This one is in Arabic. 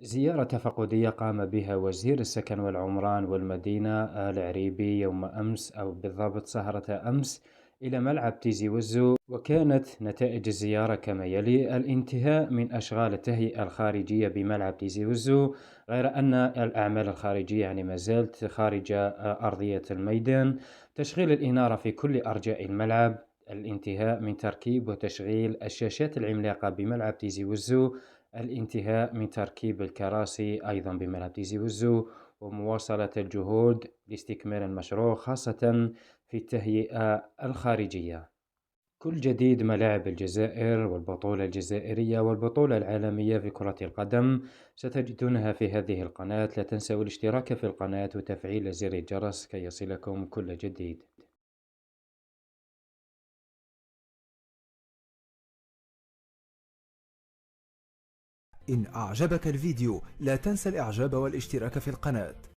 زيارة تفقدية قام بها وزير السكن والعمران والمدينة آل عريبي يوم أمس، أو بالضبط سهرة أمس، إلى ملعب تيزي وزو. وكانت نتائج الزيارة كما يلي: الانتهاء من أشغال التهيئة الخارجية بملعب تيزي وزو، غير أن الأعمال الخارجية يعني ما زالت خارج أرضية الميدان. تشغيل الإنارة في كل أرجاء الملعب. الانتهاء من تركيب وتشغيل الشاشات العملاقة بملعب تيزي وزو. الانتهاء من تركيب الكراسي أيضا بملعب تيزي وزو. ومواصلة الجهود لاستكمال المشروع، خاصة في التهيئة الخارجية. كل جديد ملاعب الجزائر والبطولة الجزائرية والبطولة العالمية في كرة القدم ستجدونها في هذه القناة. لا تنسوا الاشتراك في القناة وتفعيل زر الجرس كي يصلكم كل جديد. إن أعجبك الفيديو لا تنسى الإعجاب والاشتراك في القناة.